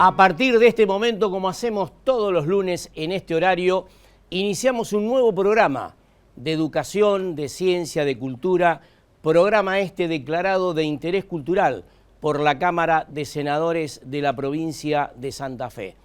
A partir de este momento, como hacemos todos los lunes en este horario, iniciamos un nuevo programa de educación, de ciencia, de cultura, programa este declarado de interés cultural por la Cámara de Senadores de la provincia de Santa Fe.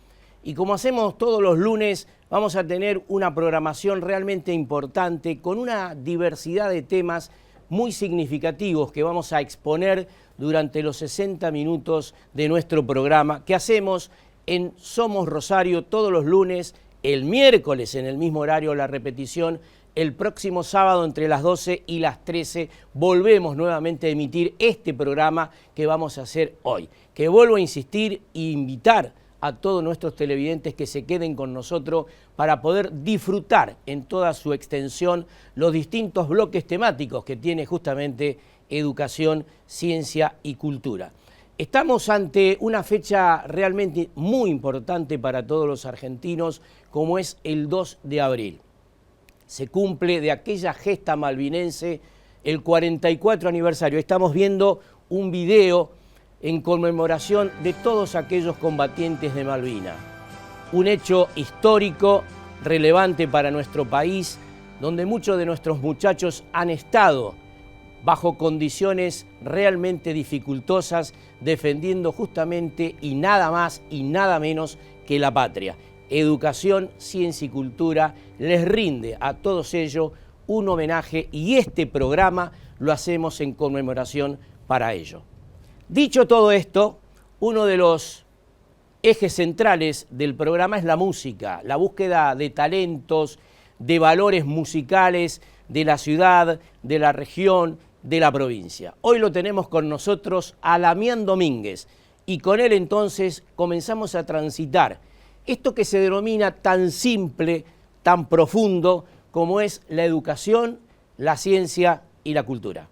Y como hacemos todos los lunes, vamos a tener una programación realmente importante con una diversidad de temas muy significativos que vamos a exponer durante los 60 minutos de nuestro programa que hacemos en Somos Rosario todos los lunes, el miércoles en el mismo horario la repetición, el próximo sábado entre las 12 y las 13 volvemos nuevamente a emitir este programa que vamos a hacer hoy. Que vuelvo a insistir e invitar a todos nuestros televidentes que se queden con nosotros para poder disfrutar en toda su extensión los distintos bloques temáticos que tiene justamente educación, ciencia y cultura. Estamos ante una fecha realmente muy importante para todos los argentinos, como es el 2 de abril. Se cumple de aquella gesta malvinense el 44 aniversario. Estamos viendo un video en conmemoración de todos aquellos combatientes de Malvinas. Un hecho histórico, relevante para nuestro país, donde muchos de nuestros muchachos han estado bajo condiciones realmente dificultosas, defendiendo justamente y nada más y nada menos que la patria. Educación, ciencia y cultura les rinde a todos ellos un homenaje y este programa lo hacemos en conmemoración para ello. Dicho todo esto, uno de los ejes centrales del programa es la música, la búsqueda de talentos, de valores musicales de la ciudad, de la región, de la provincia. Hoy lo tenemos con nosotros a Damián Domínguez y con él entonces comenzamos a transitar esto que se denomina tan simple, tan profundo como es la educación, la ciencia y la cultura.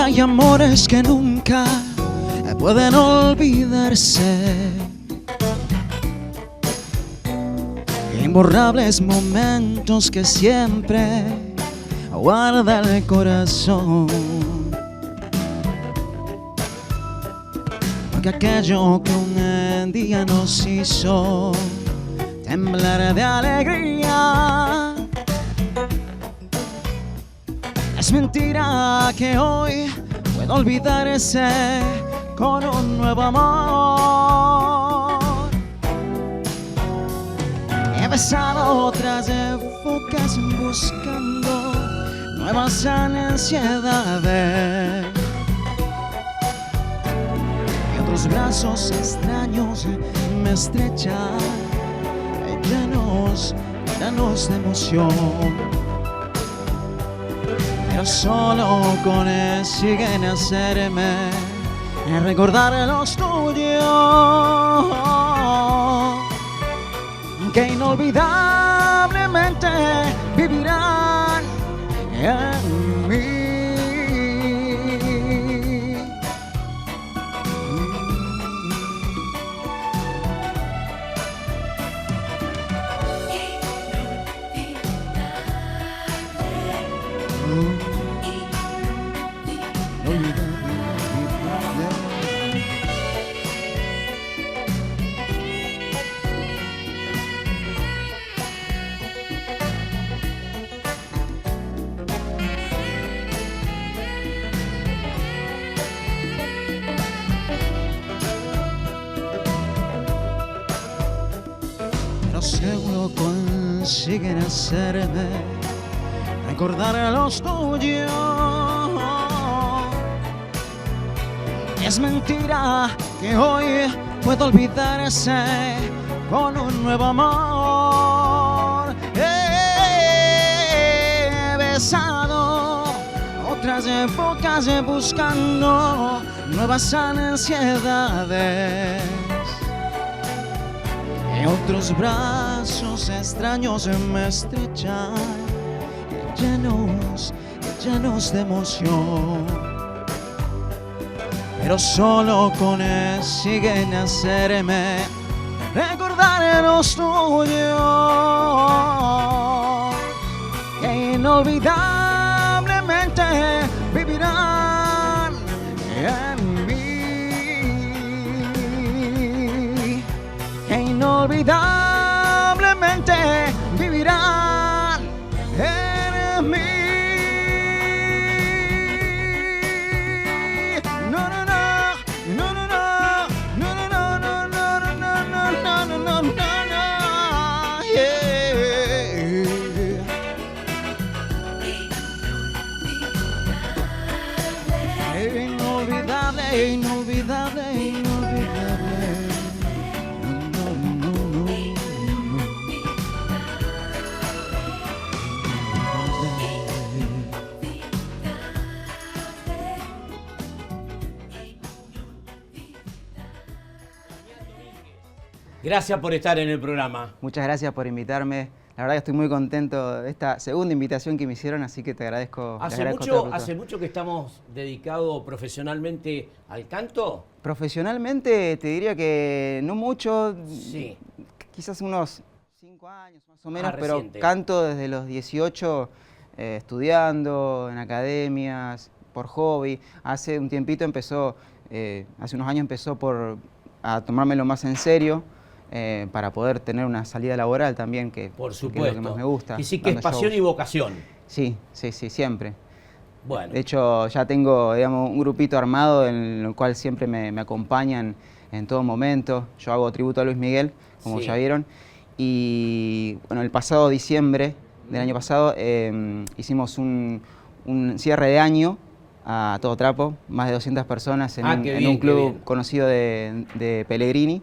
Hay amores que nunca pueden olvidarse, imborrables momentos que siempre guarda el corazón, porque aquello que un día nos hizo temblar de alegría, es mentira que hoy puedo olvidarse con un nuevo amor. He besado otras épocas buscando nuevas ansiedades y otros brazos extraños me estrechan, llenos de emoción. Pero solo consiguen hacerme recordar los tuyos, que inolvidablemente vivirán en mí. Seguro consiguen hacerme recordar a los tuyos. Es mentira que hoy puedo olvidarse con un nuevo amor. He besado otras épocas buscando nuevas ansiedades. Y otros brazos extraños me estrechan, llenos de emoción. Pero solo con él siguen a hacerme recordar los tuyos, que inolvidablemente vivirán en mí, que inolvidablemente vivirán en mí. Inolvidable, inolvidable. No, no, no, no. Gracias por estar en el programa. Muchas gracias por invitarme. La verdad que estoy muy contento de esta segunda invitación que me hicieron, así que te agradezco. ¿Hace mucho que estamos dedicados profesionalmente al canto? Profesionalmente te diría que no mucho, sí. Quizás unos 5 años más o menos, pero reciente. Canto desde los 18, estudiando en academias, por hobby. Hace un tiempito hace unos años empezó a tomármelo más en serio. Para poder tener una salida laboral también, por supuesto, que es lo que más me gusta. Y sí que es pasión y vocación. Sí, siempre. Bueno. De hecho, ya tengo, digamos, un grupito armado en el cual siempre me acompañan en todo momento. Yo hago tributo a Luis Miguel, como ya vieron. Y bueno, el pasado diciembre del año pasado hicimos un cierre de año a todo trapo, más de 200 personas en un club conocido de Pellegrini.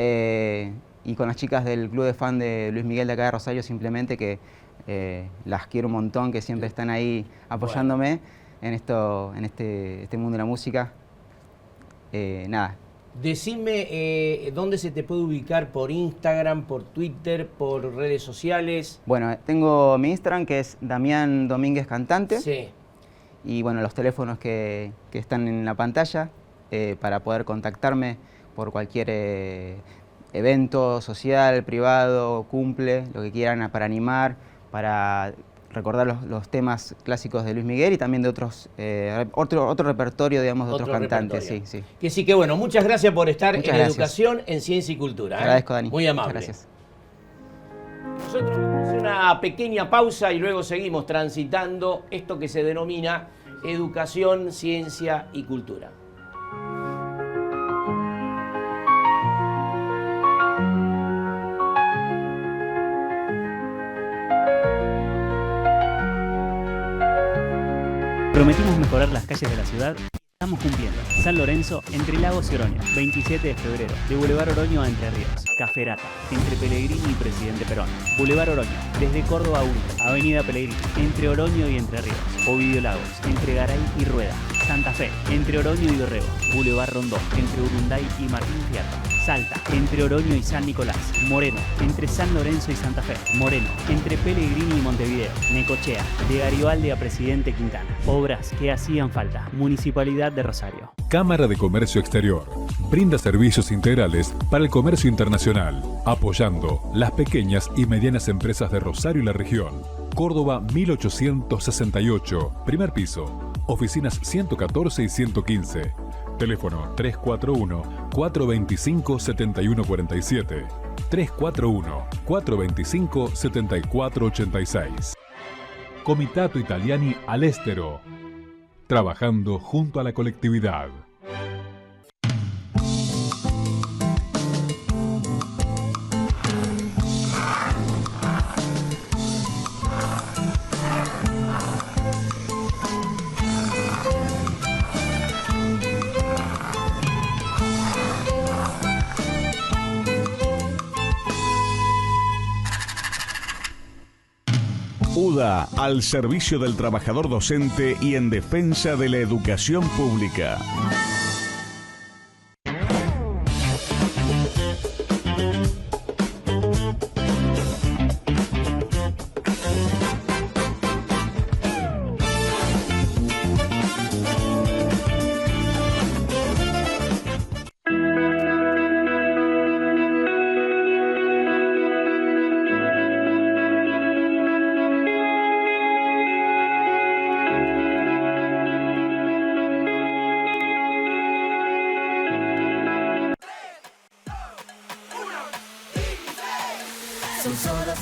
Y con las chicas del club de fan de Luis Miguel de acá de Rosario, simplemente que las quiero un montón, que siempre están ahí apoyándome en este mundo de la música. Nada. Decime dónde se te puede ubicar, por Instagram, por Twitter, por redes sociales. Bueno, tengo mi Instagram, que es Damián Domínguez Cantante. Sí. Y bueno, los teléfonos que están en la pantalla para poder contactarme por cualquier evento social, privado, cumple, lo que quieran para animar, para recordar los temas clásicos de Luis Miguel y también de otro repertorio, digamos, de otros cantantes. Sí. Que sí, que bueno, muchas gracias por estar en Educación en Ciencia y Cultura. Te agradezco, Dani. Muy amable. Muchas gracias. Nosotros vamos a hacer una pequeña pausa y luego seguimos transitando esto que se denomina Educación, Ciencia y Cultura. Prometimos mejorar las calles de la ciudad y estamos cumpliendo. San Lorenzo, entre Lagos y Oroño, 27 de febrero, de Boulevard Oroño a Entre Ríos. Caferata, entre Pellegrini y Presidente Perón. Boulevard Oroño, desde Córdoba a Urca, Avenida Pellegrini, entre Oroño y Entre Ríos. Ovidio Lagos, entre Garay y Rueda. Santa Fe, entre Oroño y Dorrego. Boulevard Rondó, entre Urunday y Martín Fierro. Salta, entre Oroño y San Nicolás. Moreno, entre San Lorenzo y Santa Fe. Moreno, entre Pellegrini y Montevideo. Necochea, de Garibaldi a Presidente Quintana. Obras que hacían falta. Municipalidad de Rosario. Cámara de Comercio Exterior. Brinda servicios integrales para el comercio internacional, apoyando las pequeñas y medianas empresas de Rosario y la región. Córdoba 1868, primer piso. Oficinas 114 y 115. Teléfono 341-425-7147. 341-425-7486. Comitato Italiani all'estero. Trabajando junto a la colectividad. UDA, al servicio del trabajador docente y en defensa de la educación pública.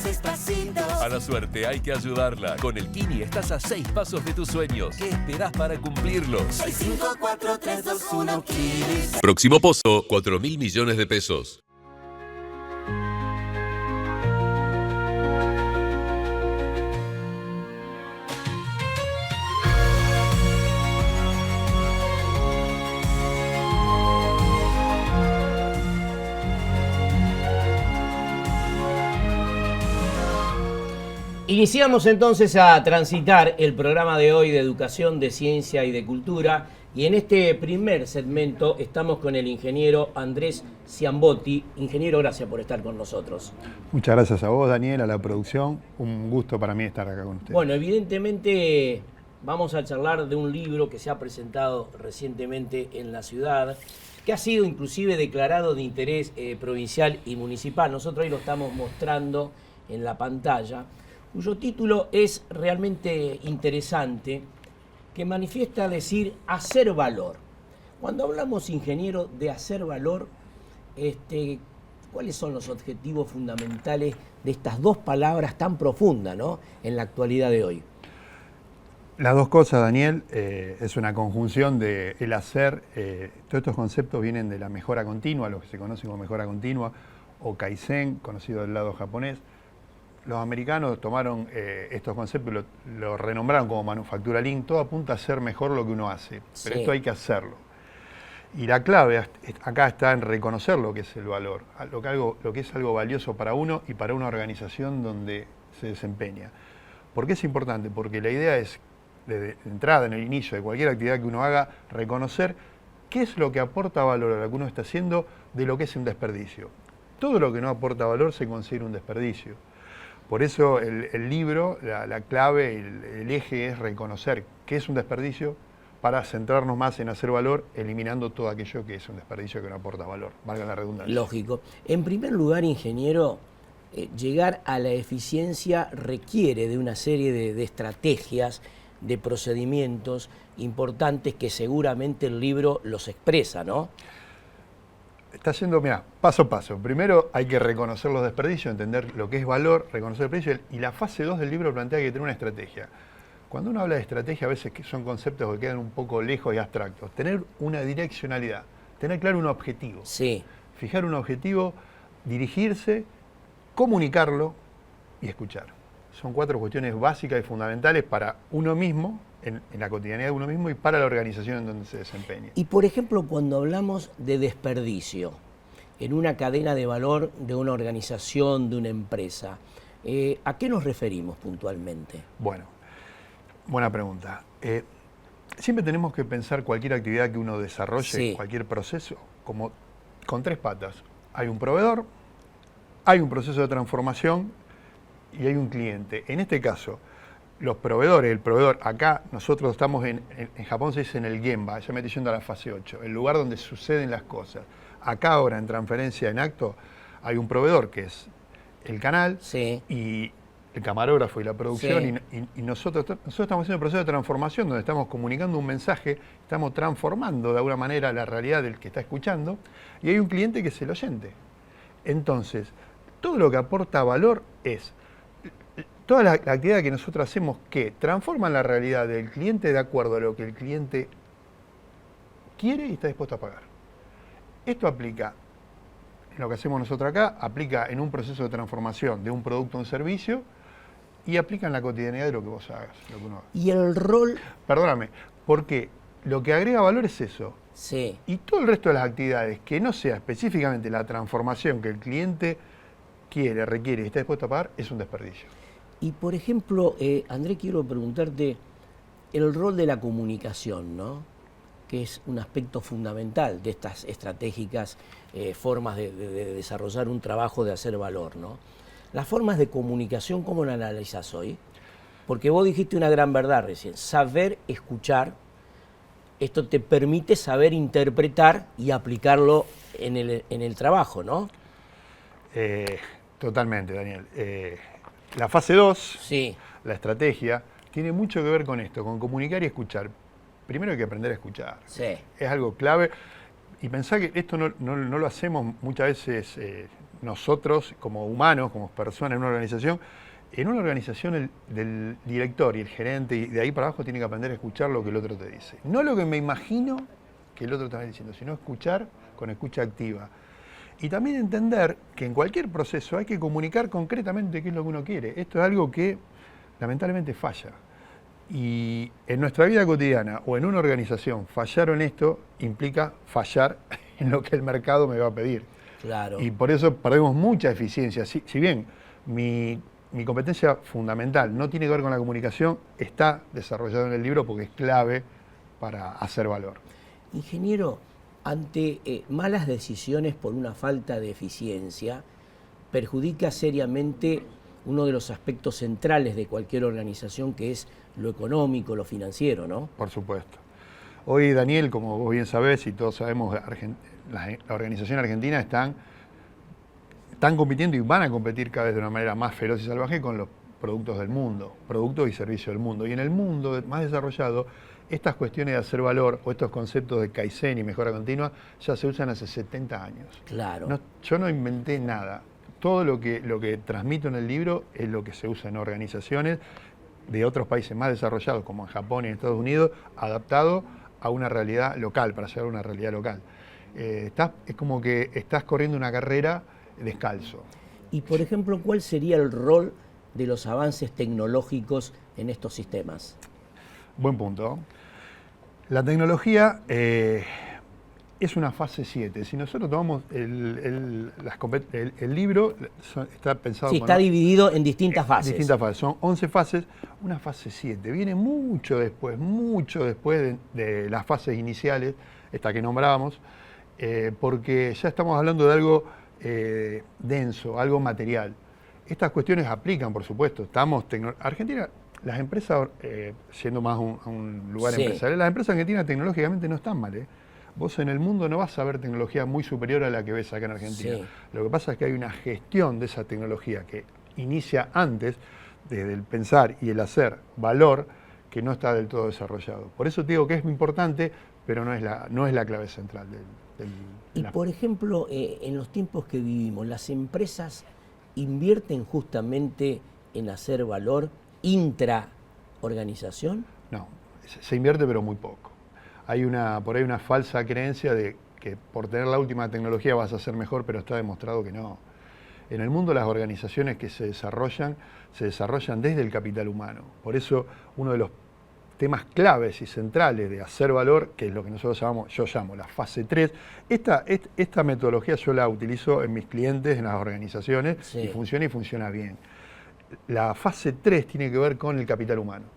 despacito. A la suerte hay que ayudarla. Con el Kini estás a 6 pasos de tus sueños. ¿Qué esperás para cumplirlos? 5, 4, 3, 2, 1, Kini. Próximo pozo, 4.000 millones de pesos. Iniciamos entonces a transitar el programa de hoy de educación, de ciencia y de cultura. Y en este primer segmento estamos con el ingeniero Andrés Ciambotti. Ingeniero, gracias por estar con nosotros. Muchas gracias a vos, Daniel, a la producción. Un gusto para mí estar acá con ustedes. Bueno, evidentemente vamos a charlar de un libro que se ha presentado recientemente en la ciudad, que ha sido inclusive declarado de interés provincial y municipal. Nosotros hoy lo estamos mostrando en la pantalla, cuyo título es realmente interesante, que manifiesta decir hacer valor. Cuando hablamos, ingeniero, de hacer valor, ¿cuáles son los objetivos fundamentales de estas dos palabras tan profundas, ¿no?, en la actualidad de hoy? Las dos cosas, Daniel, es una conjunción de el hacer. Todos estos conceptos vienen de la mejora continua, lo que se conoce como mejora continua, o Kaizen, conocido del lado japonés. Los americanos tomaron estos conceptos y lo renombraron como manufactura lean. Todo apunta a hacer mejor lo que uno hace, pero Sí. esto hay que hacerlo. Y la clave acá está en reconocer lo que es el valor, lo que es algo valioso para uno y para una organización donde se desempeña. ¿Por qué es importante? Porque la idea es, de entrada, en el inicio de cualquier actividad que uno haga, reconocer qué es lo que aporta valor a lo que uno está haciendo de lo que es un desperdicio. Todo lo que no aporta valor se considera un desperdicio. Por eso el libro, la clave, el eje es reconocer qué es un desperdicio para centrarnos más en hacer valor, eliminando todo aquello que es un desperdicio que no aporta valor, valga la redundancia. Lógico. En primer lugar, ingeniero, llegar a la eficiencia requiere de una serie de estrategias, de procedimientos importantes que seguramente el libro los expresa, ¿no? Está yendo, mira, paso a paso. Primero hay que reconocer los desperdicios, entender lo que es valor, reconocer el precio, y la fase 2 del libro plantea que hay que tener una estrategia. Cuando uno habla de estrategia, a veces son conceptos que quedan un poco lejos y abstractos. Tener una direccionalidad, tener claro un objetivo. Sí. Fijar un objetivo, dirigirse, comunicarlo y escuchar. Son 4 cuestiones básicas y fundamentales para uno mismo, en la cotidianidad de uno mismo, y para la organización en donde se desempeña. Y por ejemplo, cuando hablamos de desperdicio en una cadena de valor de una organización, de una empresa, ¿a qué nos referimos puntualmente? Bueno, buena pregunta. Siempre tenemos que pensar cualquier actividad que uno desarrolle, Sí. cualquier proceso, como con 3 patas. Hay un proveedor, hay un proceso de transformación y hay un cliente. En este caso, los proveedores, el proveedor, acá nosotros estamos en Japón se dice en el Gemba, ya me estoy yendo a la fase 8, el lugar donde suceden las cosas. Acá ahora en transferencia en acto hay un proveedor que es el canal, Sí. y el camarógrafo y la producción, Sí. y nosotros estamos haciendo un proceso de transformación donde estamos comunicando un mensaje, estamos transformando de alguna manera la realidad del que está escuchando, y hay un cliente que es el oyente. Entonces, todo lo que aporta valor es toda la actividad que nosotros hacemos que transforma la realidad del cliente de acuerdo a lo que el cliente quiere y está dispuesto a pagar. Esto aplica en lo que hacemos nosotros acá, aplica en un proceso de transformación de un producto o un servicio, y aplica en la cotidianidad de lo que vos hagas, lo que uno haga. Y el rol... Perdóname, porque lo que agrega valor es eso. Sí. Y todo el resto de las actividades que no sea específicamente la transformación que el cliente quiere, requiere y está dispuesto a pagar, es un desperdicio. Y por ejemplo, Andrés, quiero preguntarte el rol de la comunicación, ¿no?, que es un aspecto fundamental de estas estratégicas formas de desarrollar un trabajo de hacer valor, ¿no? Las formas de comunicación, ¿cómo la analizás hoy? Porque vos dijiste una gran verdad recién, saber escuchar. Esto te permite saber interpretar y aplicarlo en el trabajo, ¿no? Totalmente, Daniel. La fase 2, Sí. la estrategia, tiene mucho que ver con esto, con comunicar y escuchar. Primero hay que aprender a escuchar. Sí. Es algo clave. Y pensá que esto no lo hacemos muchas veces, nosotros como humanos, como personas en una organización, del director y el gerente, y de ahí para abajo tiene que aprender a escuchar lo que el otro te dice. No lo que me imagino que el otro está diciendo, sino escuchar con escucha activa. Y también entender que en cualquier proceso hay que comunicar concretamente qué es lo que uno quiere. Esto es algo que lamentablemente falla. Y en nuestra vida cotidiana o en una organización, fallar en esto implica fallar en lo que el mercado me va a pedir. Claro. Y por eso perdemos mucha eficiencia. Si bien mi competencia fundamental no tiene que ver con la comunicación, está desarrollado en el libro porque es clave para hacer valor. Ingeniero, ante malas decisiones por una falta de eficiencia, perjudica seriamente uno de los aspectos centrales de cualquier organización, que es lo económico, lo financiero, ¿no? Por supuesto. Hoy, Daniel, como vos bien sabés y todos sabemos, la organización argentina están compitiendo y van a competir cada vez de una manera más feroz y salvaje con los productos del mundo, productos y servicios del mundo. Y en el mundo más desarrollado, estas cuestiones de hacer valor o estos conceptos de Kaizen y mejora continua ya se usan hace 70 años. Claro. Yo no inventé nada. Todo lo que transmito en el libro es lo que se usa en organizaciones de otros países más desarrollados, como en Japón y en Estados Unidos, adaptado a una realidad local, para llegar a una realidad local. Es como que estás corriendo una carrera descalzo. Y, por ejemplo, ¿cuál sería el rol de los avances tecnológicos en estos sistemas? Buen punto. La tecnología es una fase 7. Si nosotros tomamos el libro, está pensado... Sí, está dividido en distintas fases. Distintas fases. Son 11 fases. Una fase 7 viene mucho después de las fases iniciales, esta que nombrábamos, porque ya estamos hablando de algo denso, algo material. Estas cuestiones aplican, por supuesto. Argentina, las empresas, siendo más un lugar empresarial, las empresas argentinas tecnológicamente no están mal, Vos en el mundo no vas a ver tecnología muy superior a la que ves acá en Argentina. Sí. Lo que pasa es que hay una gestión de esa tecnología que inicia antes, desde el pensar y el hacer valor, que no está del todo desarrollado. Por eso te digo que es muy importante, pero no es la clave central Y por ejemplo, en los tiempos que vivimos, ¿las empresas invierten justamente en hacer valor intraorganización? No, se invierte pero muy poco. Hay por ahí una falsa creencia de que por tener la última tecnología vas a ser mejor, pero está demostrado que no. En el mundo las organizaciones que se desarrollan desde el capital humano. Por eso uno de los temas claves y centrales de hacer valor, que es lo que yo llamo la fase 3, esta metodología yo la utilizo en mis clientes, en las organizaciones, sí, y funciona bien. La fase 3 tiene que ver con el capital humano.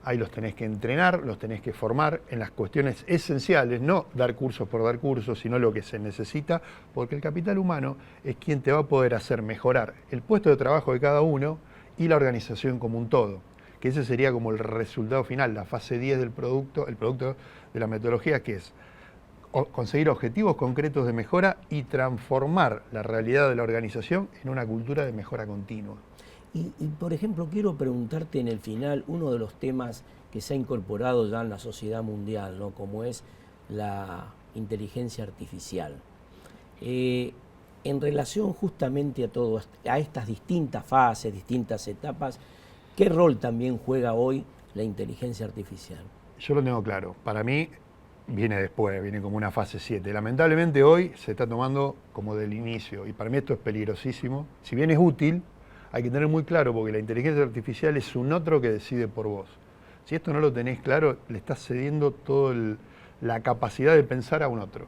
Ahí los tenés que entrenar, los tenés que formar en las cuestiones esenciales, no dar cursos por dar cursos, sino lo que se necesita, porque el capital humano es quien te va a poder hacer mejorar el puesto de trabajo de cada uno y la organización como un todo. Que ese sería como el resultado final, la fase 10 del producto, el producto de la metodología, que es conseguir objetivos concretos de mejora y transformar la realidad de la organización en una cultura de mejora continua. Y, por ejemplo, quiero preguntarte en el final uno de los temas que se ha incorporado ya en la sociedad mundial, ¿no? Como es la inteligencia artificial. En relación justamente a estas distintas fases, distintas etapas, ¿qué rol también juega hoy la inteligencia artificial? Yo lo tengo claro. Para mí viene después, viene como una fase 7. Lamentablemente hoy se está tomando como del inicio y para mí esto es peligrosísimo. Si bien es útil, hay que tener muy claro porque la inteligencia artificial es un otro que decide por vos. Si esto no lo tenés claro, le estás cediendo toda la capacidad de pensar a un otro,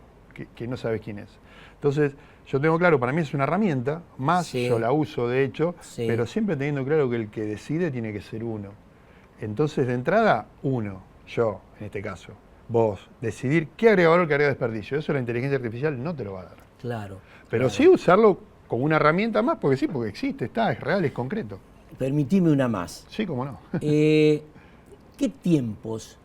que no sabes quién es. Entonces, yo tengo claro, para mí es una herramienta, más sí, yo la uso de hecho, sí, pero siempre teniendo claro que el que decide tiene que ser uno. Entonces, de entrada, uno, yo en este caso, vos, decidir qué agrega valor, qué agrega desperdicio. Eso la inteligencia artificial no te lo va a dar. Claro. Pero claro, sí usarlo como una herramienta más, porque sí, porque existe, es real, es concreto. Permitime una más. Sí, cómo no. ¿Qué tiempos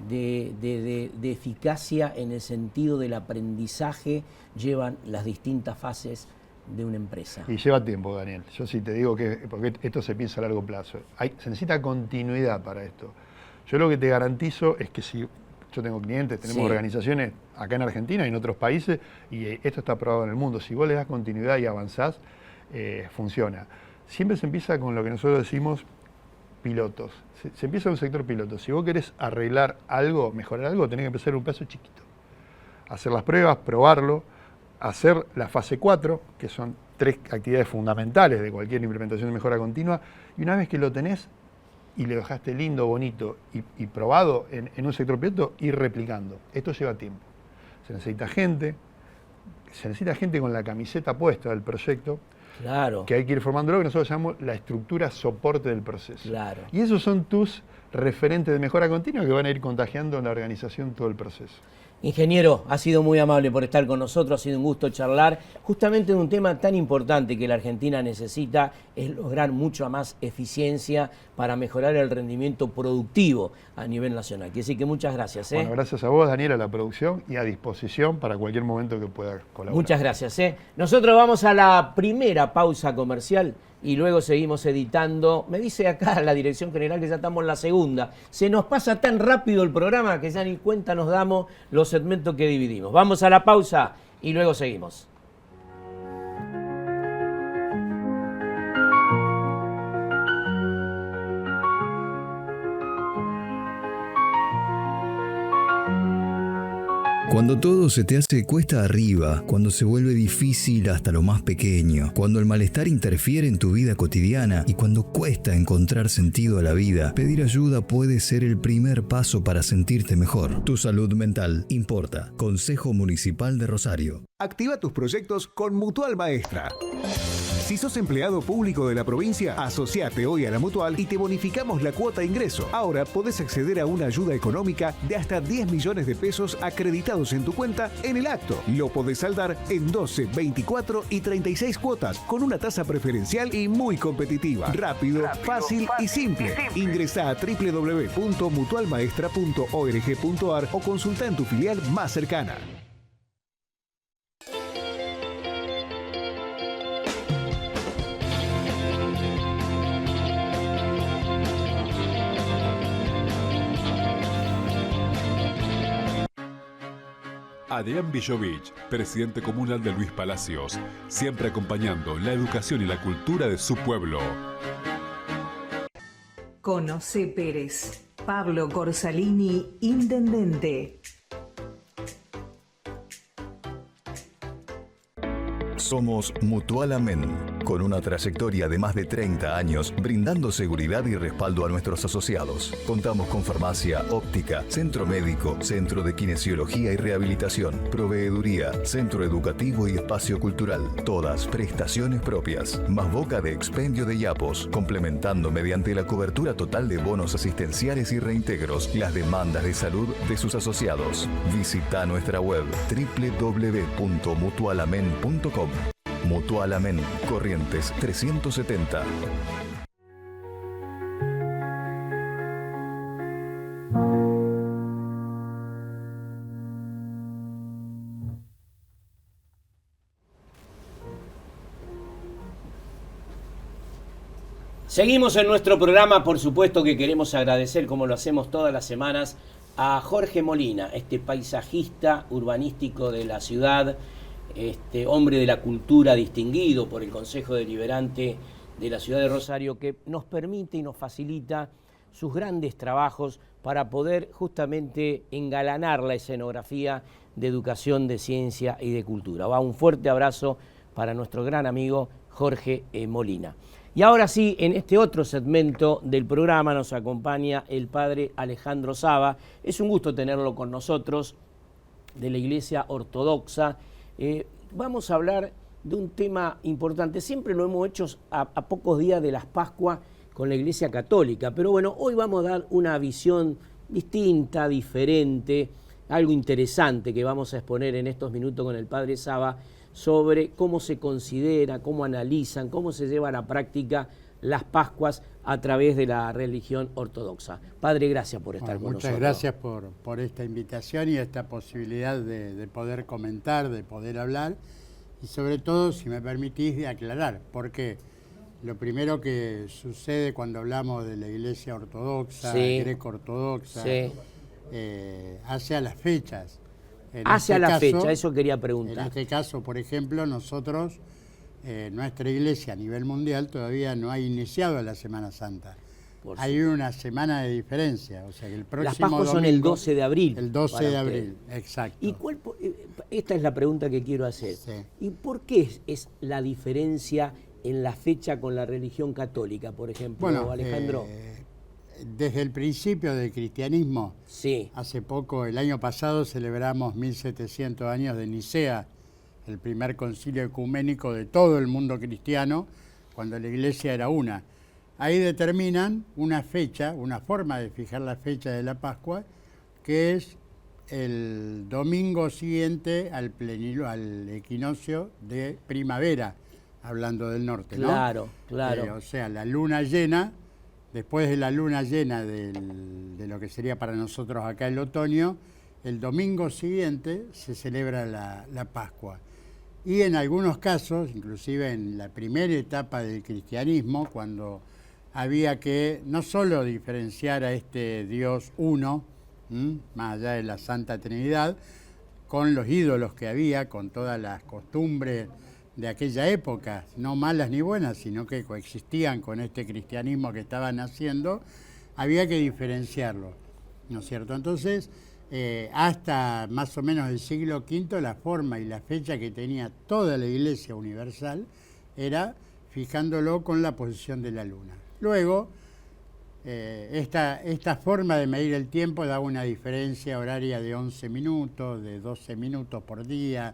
de eficacia en el sentido del aprendizaje llevan las distintas fases de una empresa? Y lleva tiempo, Daniel. Yo sí te digo porque esto se piensa a largo plazo. Se necesita continuidad para esto. Yo lo que te garantizo es que si yo tengo clientes, tenemos Sí. organizaciones acá en Argentina y en otros países, y esto está probado en el mundo. Si vos le das continuidad y avanzás, funciona. Siempre se empieza con lo que nosotros decimos pilotos. Se empieza en un sector piloto. Si vos querés arreglar algo, mejorar algo, tenés que empezar en un paso chiquito. Hacer las pruebas, probarlo, hacer la fase 4, que son 3 actividades fundamentales de cualquier implementación de mejora continua, y una vez que lo tenés y lo dejaste lindo, bonito y probado en un sector piloto, ir replicando. Esto lleva tiempo. Se necesita gente con la camiseta puesta del proyecto, Claro. que hay que ir formando lo que nosotros llamamos la estructura soporte del proceso. Claro. Y esos son tus referentes de mejora continua que van a ir contagiando en la organización todo el proceso. Ingeniero, ha sido muy amable por estar con nosotros, ha sido un gusto charlar justamente de un tema tan importante que la Argentina necesita, es lograr mucha más eficiencia para mejorar el rendimiento productivo a nivel nacional. Así que muchas gracias. Bueno, gracias a vos, Daniel, a la producción y a disposición para cualquier momento que pueda colaborar. Muchas gracias. Nosotros vamos a la primera pausa comercial y luego seguimos editando. Me dice acá la dirección general que ya estamos en la segunda. Se nos pasa tan rápido el programa que ya ni cuenta nos damos los segmentos que dividimos. Vamos a la pausa y luego seguimos. Cuando todo se te hace cuesta arriba, cuando se vuelve difícil hasta lo más pequeño, cuando el malestar interfiere en tu vida cotidiana y cuando cuesta encontrar sentido a la vida, pedir ayuda puede ser el primer paso para sentirte mejor. Tu salud mental importa. Consejo Municipal de Rosario. Activa tus proyectos con Mutual Maestra. Si sos empleado público de la provincia, asociate hoy a la Mutual y te bonificamos la cuota de ingreso. Ahora podés acceder a una ayuda económica de hasta 10 millones de pesos acreditados en tu cuenta en el acto. Lo podés saldar en 12, 24 y 36 cuotas con una tasa preferencial y muy competitiva. Rápido, fácil y simple. Ingresá a www.mutualmaestra.org.ar o consulta en tu filial más cercana. Adrián Villovich, presidente comunal de Luis Palacios, siempre acompañando la educación y la cultura de su pueblo. Conoce Pérez. Pablo Corsalini, intendente. Somos Mutual Amén, con una trayectoria de más de 30 años brindando seguridad y respaldo a nuestros asociados. Contamos con farmacia, óptica, centro médico, centro de kinesiología y rehabilitación, proveeduría, centro educativo y espacio cultural. Todas prestaciones propias, más boca de expendio de yapos, complementando mediante la cobertura total de bonos asistenciales y reintegros las demandas de salud de sus asociados. Visita nuestra web www.mutualamen.com. Mutual Amén, Corrientes 370. Seguimos en nuestro programa, por supuesto que queremos agradecer, como lo hacemos todas las semanas, a Jorge Molina, este paisajista urbanístico de la ciudad, este hombre de la cultura distinguido por el Consejo Deliberante de la ciudad de Rosario, que nos permite y nos facilita sus grandes trabajos para poder justamente engalanar la escenografía de educación, de ciencia y de cultura. Va un fuerte abrazo para nuestro gran amigo Jorge Molina. Y ahora sí, en este otro segmento del programa nos acompaña el padre Alejandro Saba. Es un gusto tenerlo con nosotros, de la Iglesia Ortodoxa. Vamos a hablar de un tema importante. Siempre lo hemos hecho a pocos días de las Pascuas con la Iglesia Católica, pero bueno, hoy vamos a dar una visión distinta, diferente, algo interesante que vamos a exponer en estos minutos con el padre Saba sobre cómo se considera, cómo analizan, cómo se lleva a la práctica las Pascuas a través de la religión ortodoxa. Padre, gracias por estar con nosotros. Muchas gracias por esta invitación y esta posibilidad de poder comentar, de poder hablar y sobre todo, si me permitís, de aclarar, porque lo primero que sucede cuando hablamos de la Iglesia Ortodoxa, sí, greco-ortodoxa, sí, hacia las fechas. Hacia la fecha, eso quería preguntar. En este caso, por ejemplo, nosotros, nuestra iglesia a nivel mundial todavía no ha iniciado la Semana Santa. Hay una semana de diferencia, o sea que el próximo Las Pascuas son domingo, el 12 de abril. El 12 de abril, exacto. ¿Y esta es la pregunta que quiero hacer. Sí. ¿Y por qué es la diferencia en la fecha con la religión católica, por ejemplo, Alejandro? Desde el principio del cristianismo, sí. Hace poco, el año pasado, celebramos 1700 años de Nicea, el primer concilio ecuménico de todo el mundo cristiano, cuando la iglesia era una. Ahí determinan una fecha, una forma de fijar la fecha de la Pascua, que es el domingo siguiente al equinoccio de primavera, hablando del norte, ¿no? Claro, claro. O sea, la luna llena, después de la luna llena de lo que sería para nosotros acá el otoño, el domingo siguiente se celebra la Pascua. Y en algunos casos, inclusive en la primera etapa del cristianismo, cuando había que no solo diferenciar a este Dios uno, más allá de la Santa Trinidad, con los ídolos que había, con todas las costumbres de aquella época, no malas ni buenas, sino que coexistían con este cristianismo que estaba naciendo, había que diferenciarlo, ¿no es cierto? Entonces, hasta más o menos el siglo V, la forma y la fecha que tenía toda la Iglesia universal era fijándolo con la posición de la luna. Luego, esta forma de medir el tiempo da una diferencia horaria de 11 minutos, de 12 minutos por día,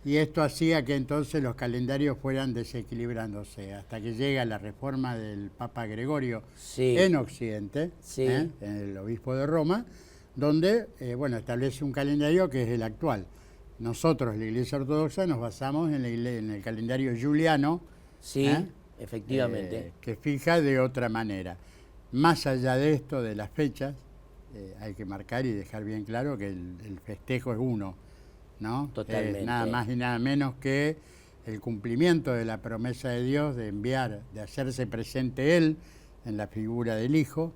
y esto hacía que entonces los calendarios fueran desequilibrándose, hasta que llega la reforma del Papa Gregorio en Occidente, en el obispo de Roma, donde establece un calendario que es el actual. Nosotros, la Iglesia Ortodoxa, nos basamos en el calendario juliano, efectivamente, que fija de otra manera. Más allá de esto, de las fechas, hay que marcar y dejar bien claro que el festejo es uno, ¿no? Totalmente. Nada más y nada menos que el cumplimiento de la promesa de Dios de enviar, de hacerse presente Él en la figura del Hijo,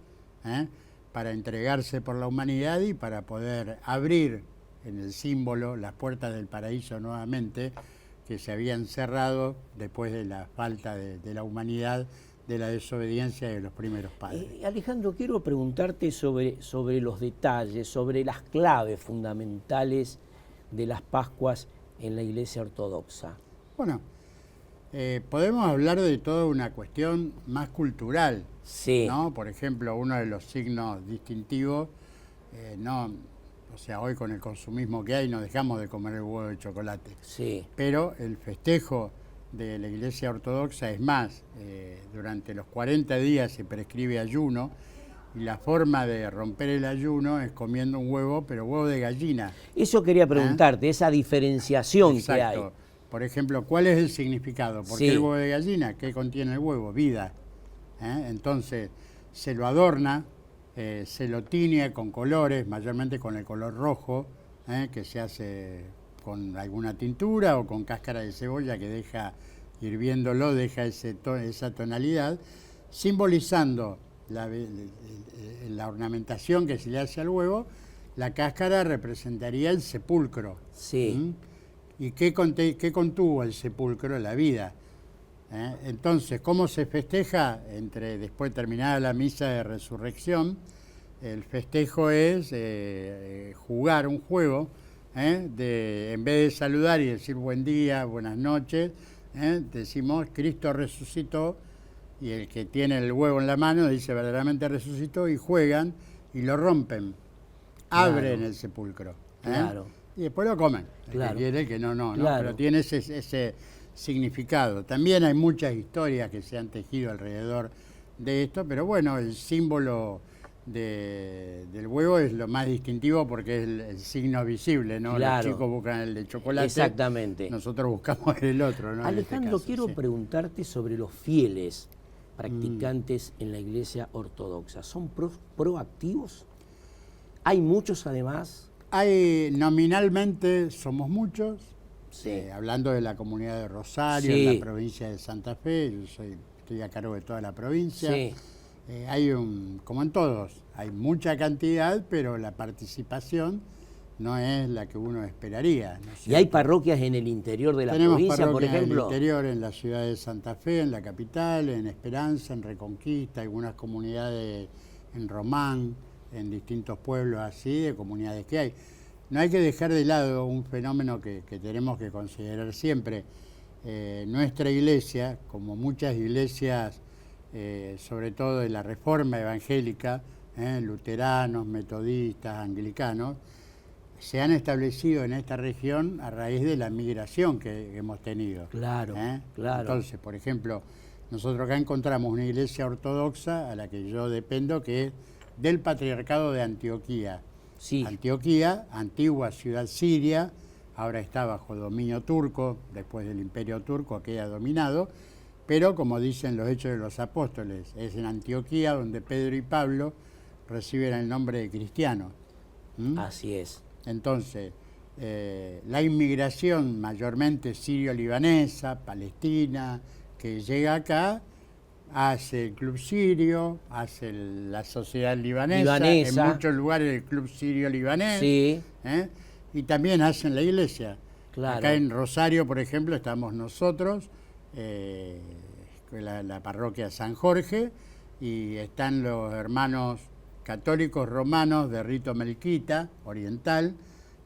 para entregarse por la humanidad y para poder abrir en el símbolo las puertas del paraíso nuevamente, que se habían cerrado después de la falta de la humanidad, de la desobediencia de los primeros padres. Alejandro, quiero preguntarte sobre los detalles, sobre las claves fundamentales de las Pascuas en la Iglesia Ortodoxa. Bueno, podemos hablar de toda una cuestión más cultural, ¿no? Por ejemplo, uno de los signos distintivos, hoy con el consumismo que hay no dejamos de comer el huevo de chocolate. Pero el festejo de la Iglesia Ortodoxa es más, durante los 40 días se prescribe ayuno, y la forma de romper el ayuno es comiendo un huevo, pero huevo de gallina. Eso quería preguntarte, esa diferenciación que hay. Por ejemplo, ¿cuál es el significado? ¿Por qué el huevo de gallina? ¿Qué contiene el huevo? Vida. Entonces, se lo adorna, se lo tiñe con colores, mayormente con el color rojo, que se hace con alguna tintura o con cáscara de cebolla que deja, hirviéndolo, deja esa tonalidad, simbolizando la ornamentación que se le hace al huevo. La cáscara representaría el sepulcro. ¿Y qué contuvo el sepulcro? La vida. Entonces, ¿cómo se festeja? Después terminada la misa de resurrección, el festejo es jugar un juego, en vez de saludar y decir buen día, buenas noches, decimos Cristo resucitó, y el que tiene el huevo en la mano dice verdaderamente resucitó, y juegan y lo rompen, abren el sepulcro, y después lo comen. El que quiere, el que no, pero tiene ese significado. También hay muchas historias que se han tejido alrededor de esto, pero bueno, el símbolo del huevo es lo más distintivo porque es el signo visible, ¿no? Los chicos buscan el de chocolate. Exactamente. Nosotros buscamos el otro, ¿no? Alejandro, quiero preguntarte sobre los fieles practicantes en la Iglesia Ortodoxa. ¿Son proactivos? ¿Hay muchos además? Nominalmente somos muchos. Hablando de la comunidad de Rosario, en la provincia de Santa Fe, yo estoy a cargo de toda la provincia. hay como en todos, hay mucha cantidad, pero la participación no es la que uno esperaría. ¿No es ¿Y hay parroquias en el interior de la provincia, por ejemplo? En el interior, en la ciudad de Santa Fe, en la capital, en Esperanza, en Reconquista, algunas comunidades en Román, en distintos pueblos así, de comunidades que hay. No hay que dejar de lado un fenómeno que tenemos que considerar siempre. Nuestra iglesia, como muchas iglesias, sobre todo de la Reforma evangélica, luteranos, metodistas, anglicanos, se han establecido en esta región a raíz de la migración que hemos tenido. Claro, claro. Entonces, por ejemplo, nosotros acá encontramos una iglesia ortodoxa a la que yo dependo, que es del Patriarcado de Antioquía. Sí. Antioquía, antigua ciudad siria, ahora está bajo dominio turco, después del Imperio Turco queda dominado, pero como dicen los Hechos de los Apóstoles, es en Antioquía donde Pedro y Pablo reciben el nombre de cristianos. Así es. Entonces, la inmigración mayormente sirio-libanesa, palestina, que llega acá, hace el Club Sirio, hace la Sociedad Libanesa, en muchos lugares el Club Sirio-Libanés, sí. Y también hacen la iglesia. Claro. Acá en Rosario, por ejemplo, estamos nosotros, la parroquia San Jorge, y están los hermanos católicos romanos de rito melquita, oriental,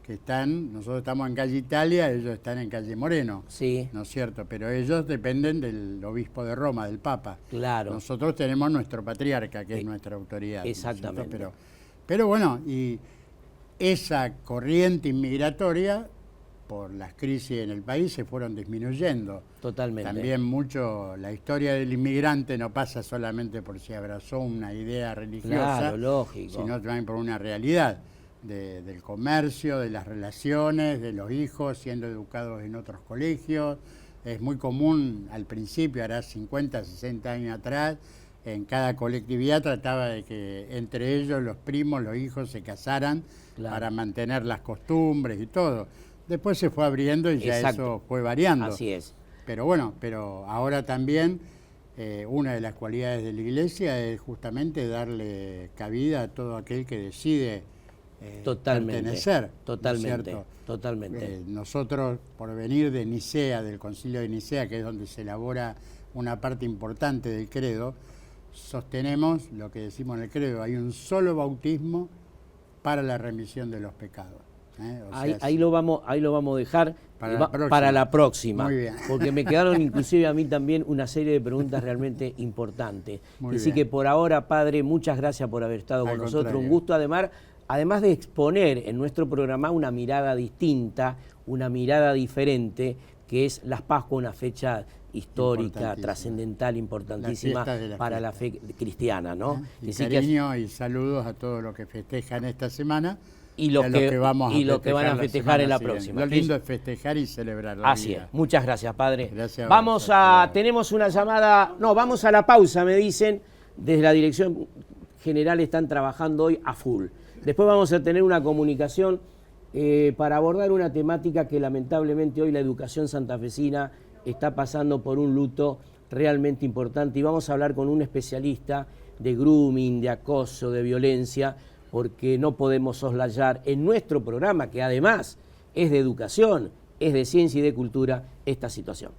que nosotros estamos en calle Italia, ellos están en calle Moreno, sí. ¿No es cierto? Pero ellos dependen del obispo de Roma, del Papa. Claro. Nosotros tenemos nuestro patriarca, que es nuestra autoridad. Exactamente. ¿No? Pero bueno, y esa corriente inmigratoria, por las crisis en el país, se fueron disminuyendo. Totalmente. También mucho, la historia del inmigrante no pasa solamente por si abrazó una idea religiosa, claro, lógico, sino también por una realidad del comercio, de las relaciones, de los hijos siendo educados en otros colegios. Es muy común al principio, hará 50, 60 años atrás, en cada colectividad trataba de que entre ellos los primos, los hijos se casaran, claro, para mantener las costumbres y todo. Después se fue abriendo y ya eso fue variando. Así es. Pero bueno, ahora también una de las cualidades de la iglesia es justamente darle cabida a todo aquel que decide pertenecer. Totalmente, totalmente. Nosotros, por venir de Nicea, del Concilio de Nicea, que es donde se elabora una parte importante del credo, sostenemos lo que decimos en el credo: hay un solo bautismo para la remisión de los pecados. Ahí lo vamos a dejar para la próxima. Muy bien. Porque me quedaron inclusive a mí también una serie de preguntas realmente importantes. Así bien. que por ahora, padre, muchas gracias por haber estado con nosotros. Un gusto, además de exponer en nuestro programa una mirada distinta, una mirada diferente, que es las Pascuas, una fecha histórica, trascendental, importantísima para la fe cristiana, ¿no? Y cariño y saludos a todos los que festejan esta semana y los que van a festejar en la próxima. Lo lindo es festejar y celebrar la vida. Así es. Muchas gracias, padre. Gracias. Tenemos una llamada, vamos a la pausa, me dicen, desde la Dirección General están trabajando hoy a full. Después vamos a tener una comunicación para abordar una temática que lamentablemente hoy la educación santafesina está pasando por un luto realmente importante, y vamos a hablar con un especialista de grooming, de acoso, de violencia, porque no podemos soslayar en nuestro programa, que además es de educación, es de ciencia y de cultura, esta situación.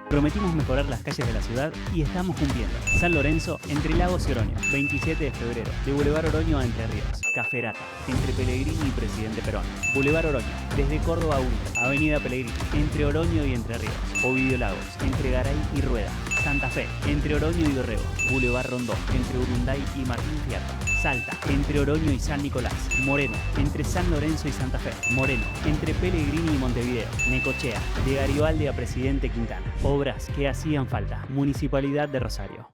Prometimos mejorar las calles de la ciudad y estamos cumpliendo. San Lorenzo, entre Lagos y Oroño, 27 de febrero, de Boulevard Oroño a Entre Ríos. Caferata, entre Pellegrini y Presidente Perón. Boulevard Oroño, desde Córdoba a Unida. Avenida Pellegrini, entre Oroño y Entre Ríos. Ovidio Lagos, entre Garay y Rueda. Santa Fe, entre Oroño y Dorrego. Boulevard Rondón, entre Urunday y Martín Fierro. Salta, entre Oroño y San Nicolás. Moreno, entre San Lorenzo y Santa Fe. Moreno, entre Pellegrini y Montevideo. Necochea, de Garibaldi a Presidente Quintana. Obras que hacían falta. Municipalidad de Rosario.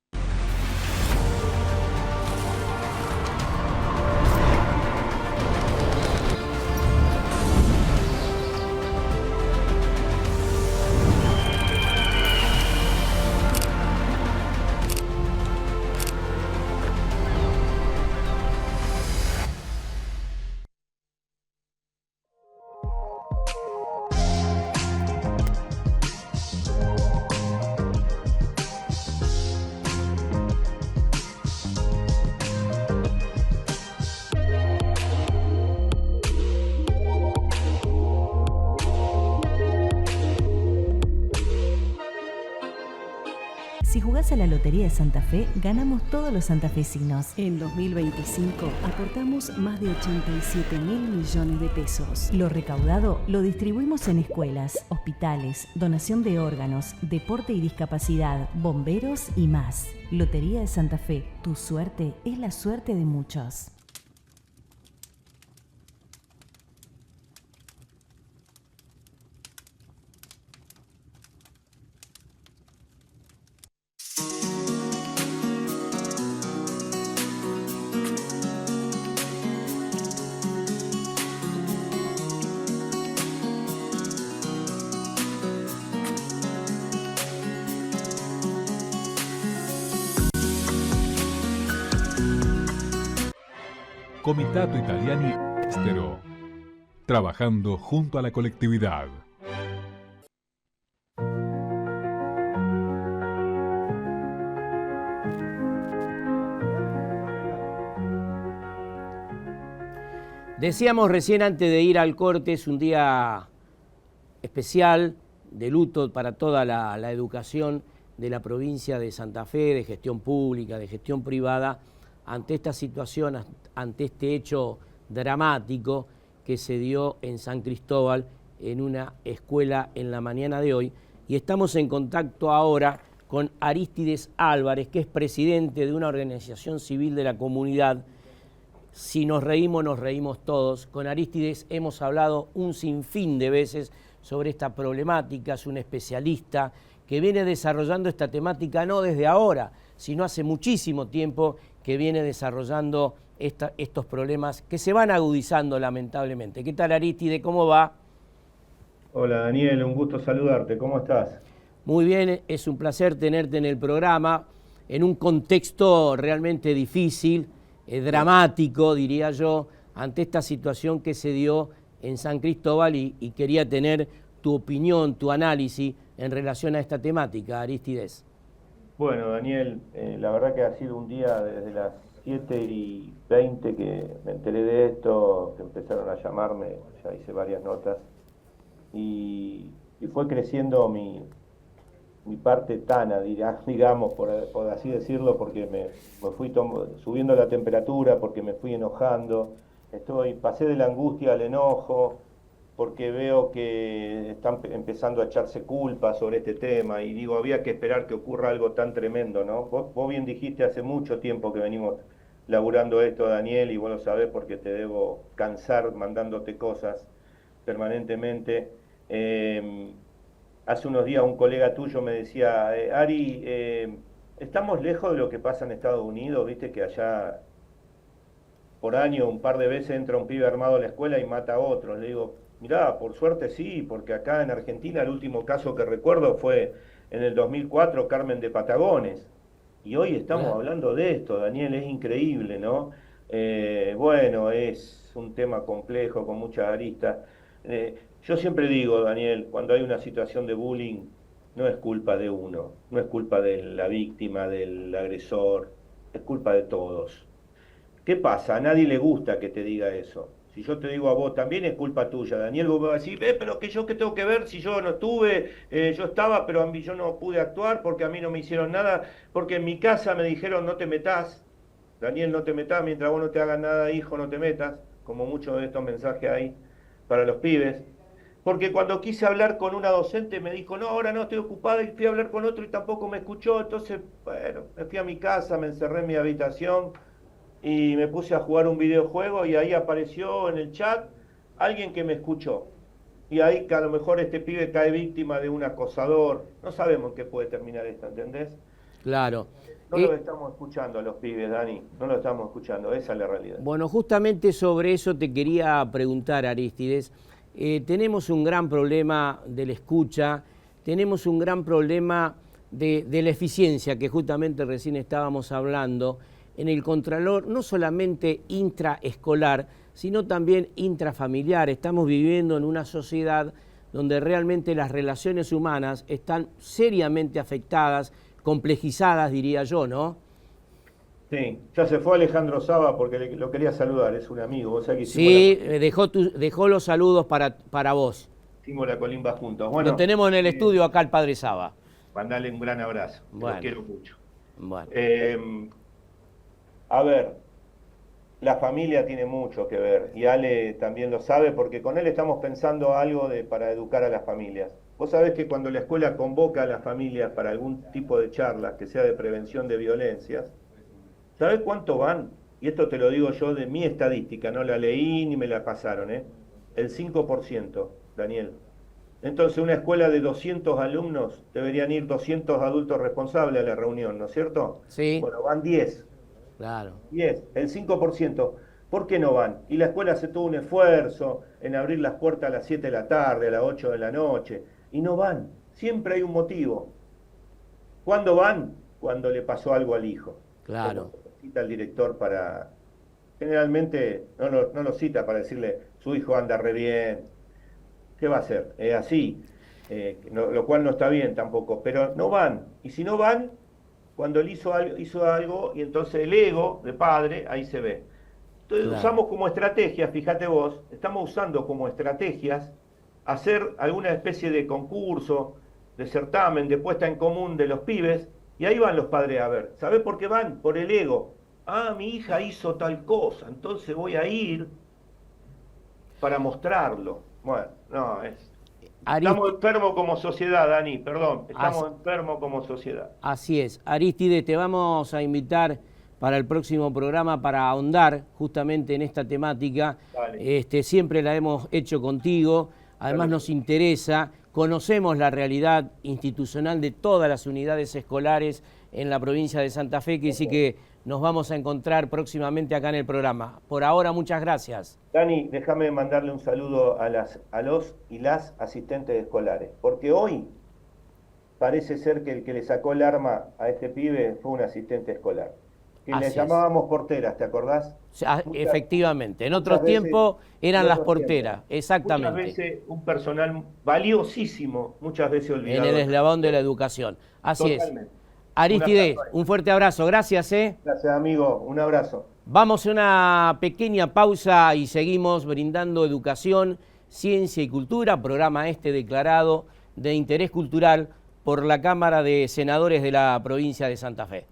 vas a la Lotería de Santa Fe, ganamos todos los santafesinos. En 2025 aportamos más de 87.000 millones de pesos. Lo recaudado lo distribuimos en escuelas, hospitales, donación de órganos, deporte y discapacidad, bomberos y más. Lotería de Santa Fe, tu suerte es la suerte de muchos. Comitato Italiani Estero, trabajando junto a la colectividad. Decíamos recién antes de ir al corte, es un día especial de luto para toda la educación de la provincia de Santa Fe, de gestión pública, de gestión privada, ante esta situación, ante este hecho dramático que se dio en San Cristóbal, en una escuela en la mañana de hoy. Y estamos en contacto ahora con Arístides Álvarez, que es presidente de una organización civil de la comunidad. Si nos reímos todos. Con Arístides hemos hablado un sinfín de veces sobre esta problemática. Es un especialista que viene desarrollando esta temática no desde ahora, sino hace muchísimo tiempo que viene desarrollando estos problemas que se van agudizando lamentablemente. ¿Qué tal, Arístide? ¿Cómo va? Hola, Daniel, un gusto saludarte. ¿Cómo estás? Muy bien, es un placer tenerte en el programa, en un contexto realmente difícil, dramático, diría yo, ante esta situación que se dio en San Cristóbal y quería tener tu opinión, tu análisis en relación a esta temática, Arístides. Bueno, Daniel, la verdad que ha sido un día desde las 7:20 que me enteré de esto, que empezaron a llamarme, ya hice varias notas, y fue creciendo mi parte tana, digamos, por así decirlo, porque me fui subiendo la temperatura, porque me fui enojando, pasé de la angustia al enojo, porque veo que están empezando a echarse culpa sobre este tema, y digo, había que esperar que ocurra algo tan tremendo, ¿no? Vos bien dijiste, hace mucho tiempo que venimos laburando esto, Daniel, y vos lo sabés porque te debo cansar mandándote cosas permanentemente. Hace unos días un colega tuyo me decía, Ari, estamos lejos de lo que pasa en Estados Unidos, viste que allá por año un par de veces entra un pibe armado a la escuela y mata a otros. Le digo, mirá, por suerte sí, porque acá en Argentina el último caso que recuerdo fue en el 2004, Carmen de Patagones. Y hoy estamos hablando de esto, Daniel, es increíble, ¿no? Bueno, es un tema complejo, con muchas aristas. Yo siempre digo, Daniel, cuando hay una situación de bullying, no es culpa de uno, no es culpa de la víctima, del agresor, es culpa de todos. ¿Qué pasa? A nadie le gusta que te diga eso. Si yo te digo a vos, también es culpa tuya, Daniel, vos me vas a decir, pero que yo qué tengo que ver si yo no estuve, yo estaba, pero yo no pude actuar porque a mí no me hicieron nada, porque en mi casa me dijeron no te metas, Daniel, no te metas, mientras vos no te hagas nada, hijo, no te metas, como muchos de estos mensajes hay para los pibes. Porque cuando quise hablar con una docente me dijo, no, ahora no, estoy ocupada, y fui a hablar con otro y tampoco me escuchó, entonces, bueno, me fui a mi casa, me encerré en mi habitación, y me puse a jugar un videojuego y ahí apareció en el chat alguien que me escuchó. Y ahí que a lo mejor este pibe cae víctima de un acosador. No sabemos qué puede terminar esto, ¿entendés? Claro. No lo estamos escuchando a los pibes, Dani. No lo estamos escuchando, esa es la realidad. Bueno, justamente sobre eso te quería preguntar, Arístides. Tenemos un gran problema de la escucha, tenemos un gran problema de la eficiencia, que justamente recién estábamos hablando, en el contralor, no solamente intraescolar, sino también intrafamiliar. Estamos viviendo en una sociedad donde realmente las relaciones humanas están seriamente afectadas, complejizadas, diría yo, ¿no? Sí, ya se fue Alejandro Saba porque lo quería saludar, es un amigo. ¿Vos sabés que sí, dejó los saludos para vos. Hicimos la colimba juntos. Bueno, lo tenemos en el estudio acá el padre Saba. Mandale un gran abrazo. Bueno. Lo quiero mucho. Bueno. A ver, la familia tiene mucho que ver, y Ale también lo sabe, porque con él estamos pensando algo para educar a las familias. Vos sabés que cuando la escuela convoca a las familias para algún tipo de charla, que sea de prevención de violencias, ¿sabés cuánto van? Y esto te lo digo yo de mi estadística, no la leí ni me la pasaron, ¿eh? El 5%, Daniel. Entonces, una escuela de 200 alumnos, deberían ir 200 adultos responsables a la reunión, ¿no es cierto? Sí. Bueno, van 10. Claro. 10, el 5%. ¿Por qué no van? Y la escuela se tuvo un esfuerzo en abrir las puertas a las 7 de la tarde, a las 8 de la noche, y no van. Siempre hay un motivo. ¿Cuándo van? Cuando le pasó algo al hijo. Claro. Cita al director para... Generalmente no lo cita para decirle, su hijo anda re bien. ¿Qué va a hacer? Es así. Lo cual no está bien tampoco. Pero no van. Y si no van, cuando él hizo algo, y entonces el ego de padre, ahí se ve. Entonces usamos como estrategia, fíjate vos, estamos usando como estrategias hacer alguna especie de concurso, de certamen, de puesta en común de los pibes, y ahí van los padres a ver. ¿Sabés por qué van? Por el ego. Ah, mi hija hizo tal cosa, entonces voy a ir para mostrarlo. Bueno, no, estamos enfermos como sociedad, Dani, perdón, estamos enfermos como sociedad. Así es. Arístide, te vamos a invitar para el próximo programa para ahondar justamente en esta temática. Siempre la hemos hecho contigo, además nos interesa, conocemos la realidad institucional de todas las unidades escolares en la provincia de Santa Fe, que sí que nos vamos a encontrar próximamente acá en el programa. Por ahora, muchas gracias. Dani, déjame mandarle un saludo a los y las asistentes escolares, porque hoy parece ser que el que le sacó el arma a este pibe fue un asistente escolar. Que le llamábamos porteras, ¿te acordás? Efectivamente, en otros tiempos eran las porteras, exactamente. Muchas veces un personal valiosísimo, muchas veces olvidado. En el eslabón de la educación, así es. Arístide, un fuerte abrazo, gracias. Gracias, amigo, un abrazo. Vamos a una pequeña pausa y seguimos brindando educación, ciencia y cultura, programa declarado de interés cultural por la Cámara de Senadores de la provincia de Santa Fe.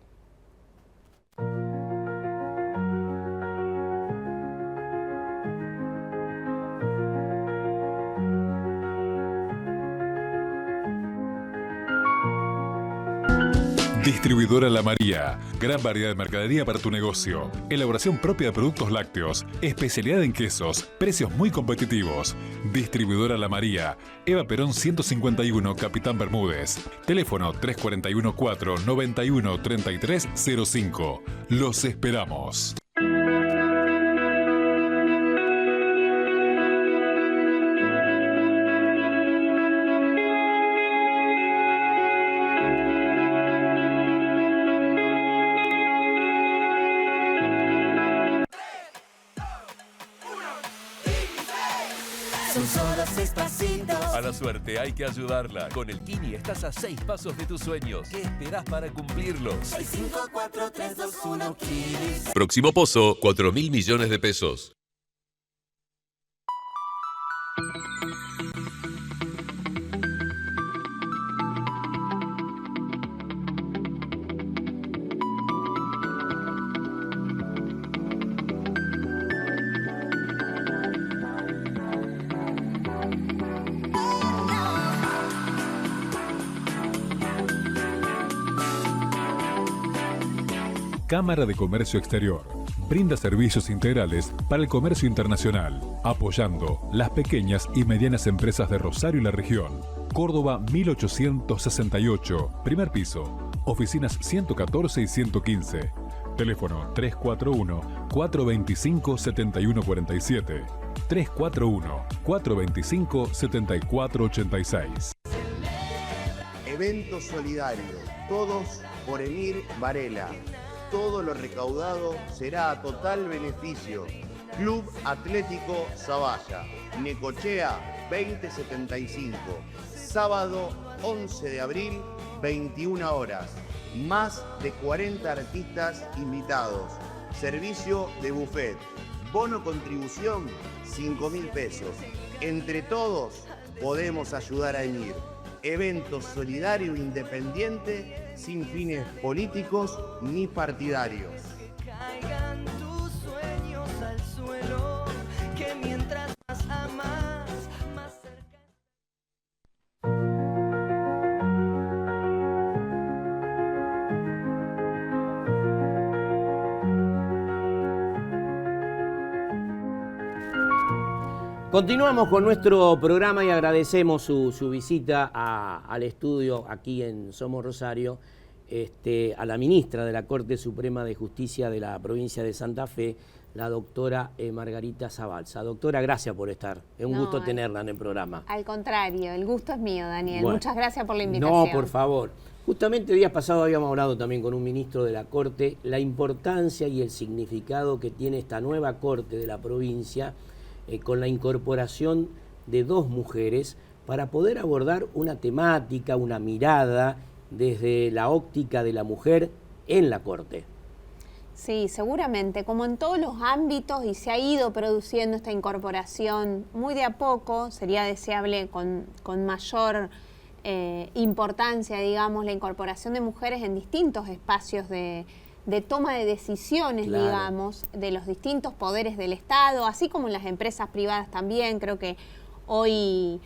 Distribuidora La María. Gran variedad de mercadería para tu negocio. Elaboración propia de productos lácteos. Especialidad en quesos. Precios muy competitivos. Distribuidora La María. Eva Perón 151, Capitán Bermúdez. Teléfono 341-491-3305. Los esperamos. Son solo 6 pasitos. A la suerte hay que ayudarla. Con el Kini estás a 6 pasos de tus sueños. ¿Qué esperás para cumplirlos? 6, 5, 4, 3, 2, 1, Kiris. Próximo pozo, 4.000 millones de pesos. Cámara de Comercio Exterior. Brinda servicios integrales para el comercio internacional, apoyando las pequeñas y medianas empresas de Rosario y la región. Córdoba 1868, primer piso. Oficinas 114 y 115. Teléfono 341-425-7147. 341-425-7486. Evento solidario. Todos por Emir Varela. Todo lo recaudado será a total beneficio. Club Atlético Zavalla, Necochea 2075. Sábado 11 de abril, 21 horas. Más de 40 artistas invitados. Servicio de buffet. Bono contribución, 5.000 pesos. Entre todos podemos ayudar a Emir. evento solidario independiente sin fines políticos ni partidarios. Caigan tus sueños al suelo, que mientras más amas, más cerca. Continuamos con nuestro programa y agradecemos su visita al estudio aquí en Somos Rosario, a la ministra de la Corte Suprema de Justicia de la provincia de Santa Fe, la doctora Margarita Zabalza. Doctora, gracias por estar. Es un gusto tenerla en el programa. Al contrario, el gusto es mío, Daniel. Bueno, muchas gracias por la invitación. No, por favor. Justamente días pasados habíamos hablado también con un ministro de la Corte, la importancia y el significado que tiene esta nueva Corte de la provincia con la incorporación de 2 mujeres para poder abordar una temática, una mirada desde la óptica de la mujer en la Corte. Sí, seguramente, como en todos los ámbitos, y se ha ido produciendo esta incorporación muy de a poco, sería deseable con mayor importancia, digamos, la incorporación de mujeres en distintos espacios de toma de decisiones, claro, digamos, de los distintos poderes del Estado, así como en las empresas privadas también. Creo que hoy